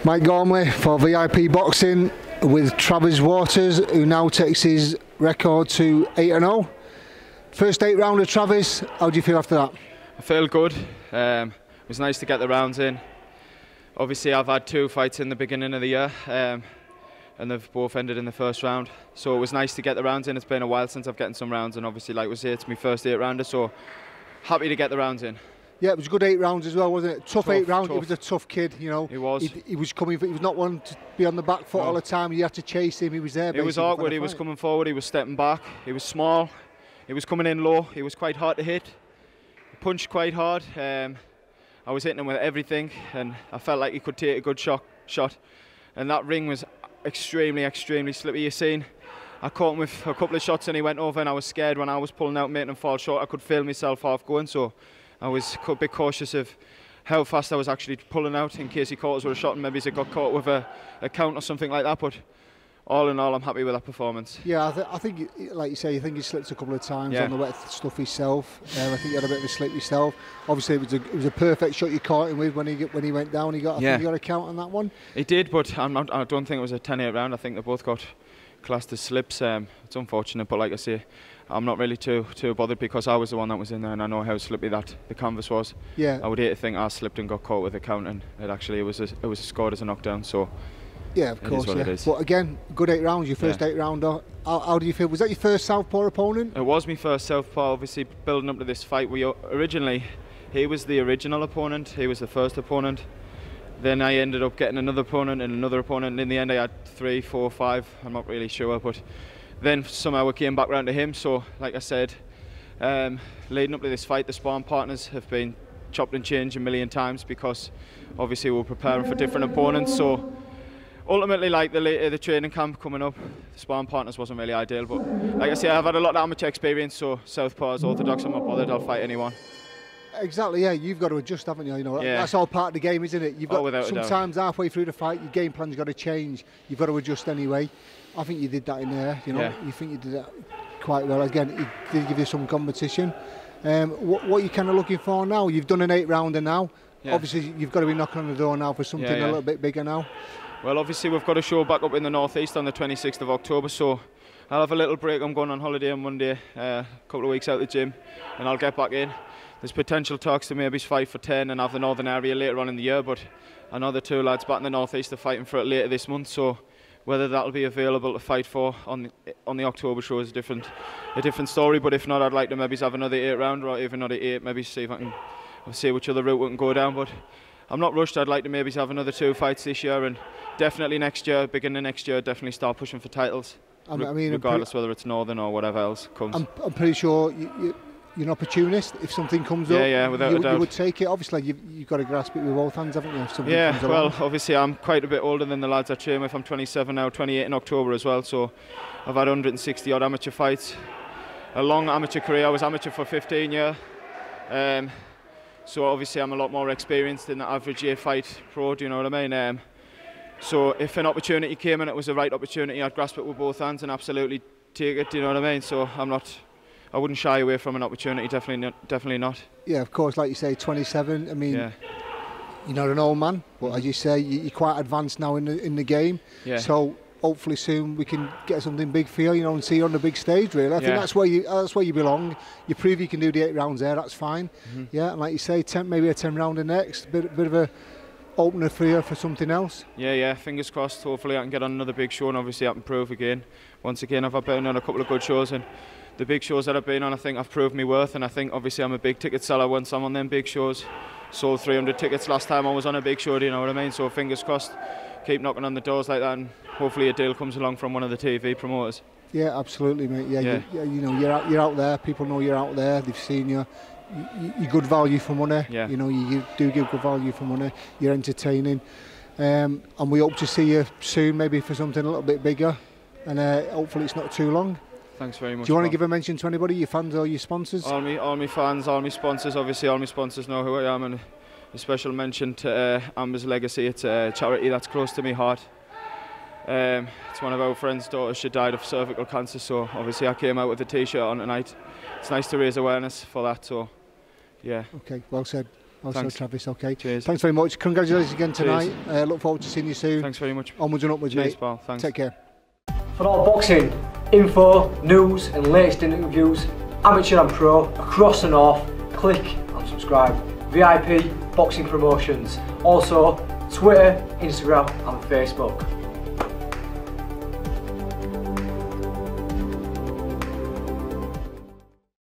Mike Gormley for VIP Boxing with Travis Waters, who now takes his record to 8-0. First 8 rounder, Travis, how do you feel after that? I feel good. It was nice to get the rounds in. Obviously I've had 2 fights in the beginning of the year and they've both ended in the first round. So it was nice to get the rounds in. It's been a while since I've gotten some rounds, and obviously, like we say, it's my first 8 rounder, so happy to get the rounds in. Yeah, it was a good 8 rounds as well, wasn't it? Tough 8 rounds. He was a tough kid, you know. He was. He was coming. He was not one to be on the back foot all the time. You had to chase him. He was there. It was awkward. He was coming forward. He was stepping back. He was small. He was coming in low. He was quite hard to hit. He punched quite hard. I was hitting him with everything, and I felt like he could take a good shot. And that ring was extremely slippy. You seen, I caught him with a couple of shots, and he went over. And I was scared when I was pulling out, making him fall short. I could feel myself half going, so I was a bit cautious of how fast I was actually pulling out in case he caught us with a shot and maybe he got caught with a count or something like that. But all in all, I'm happy with that performance. Yeah, I think, like you say, you think he slipped a couple of times on the wet stuff himself. I think he had a bit of a slip himself. Obviously, it was a perfect shot you caught him with when he went down. I think he got a count on that one. He did, but I don't think it was a 10-8 round. I think they both got classed as slips. It's unfortunate, but like I say, I'm not really too bothered because I was the one that was in there, and I know how slippy that the canvas was. Yeah. I would hate to think I slipped and got caught with a count, and it was scored as a knockdown. So. Yeah, of course. Yeah. But again, good 8 rounds. Your first 8 rounder. How do you feel? Was that your first southpaw opponent? It was my first southpaw. Obviously, building up to this fight, he was the original opponent. He was the first opponent. Then I ended up getting another opponent and another opponent. And in the end, I had 3, 4, 5. I'm not really sure, but then somehow I came back round to him. So, like I said, leading up to this fight, the sparring partners have been chopped and changed a million times because obviously we're preparing for different opponents. So ultimately, like the training camp coming up, the sparring partners wasn't really ideal. But like I say, I've had a lot of amateur experience, so southpaws, orthodox, I'm not bothered. I'll fight anyone. Exactly, yeah. You've got to adjust, haven't you? That's all part of the game, isn't it? You've got sometimes halfway through the fight, your game plan's got to change. You've got to adjust anyway. I think you did that in there. You think you did that quite well. Again, it did give you some competition. What are you kind of looking for now? You've done an 8 rounder now. Yeah. Obviously, you've got to be knocking on the door now for something a little bit bigger now. Well, obviously we've got a show back up in the northeast on the 26th of October, so I'll have a little break. I'm going on holiday on Monday, a couple of weeks out of the gym, and I'll get back in. There's potential talks to maybe fight for 10 and have the northern area later on in the year, but I know the 2 lads back in the northeast are fighting for it later this month, so whether that'll be available to fight for on the October show is a different story. But if not, I'd like to maybe have another 8 rounder or even another 8, maybe see if I can see which other route we can go down. But I'm not rushed. I'd like to maybe have another 2 fights this year, and definitely next year, beginning of next year, definitely start pushing for titles. I mean, regardless whether it's northern or whatever else comes. I'm pretty sure you're an opportunist. If something comes up, without a doubt, you would take it. Obviously, you've got to grasp it with both hands, haven't you? If something comes well, along. Obviously, I'm quite a bit older than the lads I train with. I'm 27 now, 28 in October as well. So I've had 160 odd amateur fights, a long amateur career. I was amateur for 15 years. So obviously I'm a lot more experienced than the average year fight pro, do you know what I mean? So if an opportunity came and it was the right opportunity, I'd grasp it with both hands and absolutely take it, do you know what I mean? So I wouldn't shy away from an opportunity, definitely not. Yeah, of course, like you say, 27, I mean, you're not an old man, but as you say, you're quite advanced now in the game. Yeah. So hopefully soon we can get something big for you, and see you on the big stage. Really, I think that's where you belong. You prove you can do the 8 rounds there. That's fine. Yeah, and like you say, maybe a 10 rounder next. Bit of a opener for you for something else. Yeah. Fingers crossed. Hopefully I can get on another big show, and obviously I can prove again. Once again, I've been on a couple of good shows, and the big shows that I've been on, I think I've proved my worth. And I think obviously I'm a big ticket seller once I'm on them big shows. Sold 300 tickets last time I was on a big show. Do you know what I mean? So fingers crossed. Keep knocking on the doors like that, and hopefully a deal comes along from one of the TV promoters. Yeah, absolutely, mate. Yeah. You're out there. People know you're out there. They've seen you. You're good value for money. Yeah. You do give good value for money. You're entertaining, and we hope to see you soon, maybe for something a little bit bigger, and hopefully it's not too long. Thanks very much. Do you want to give a mention to anybody, your fans or your sponsors? All my fans, all my sponsors. Obviously, all my sponsors know who I am, and a special mention to Amber's Legacy. It's a charity that's close to my heart. It's one of our friends' daughters. She died of cervical cancer, so obviously I came out with a T-shirt on tonight. It's nice to raise awareness for that. So, yeah. Okay, well said. Also, Thanks. Travis, okay. Cheers. Thanks very much. Congratulations again tonight. Look forward to seeing you soon. Thanks very much. Onwards and upwards, Cheers, mate. pal. Thanks. Take care. For all boxing info, news and latest interviews, amateur and pro, across the north, click and subscribe. VIP Boxing Promotions. Also, Twitter, Instagram and Facebook.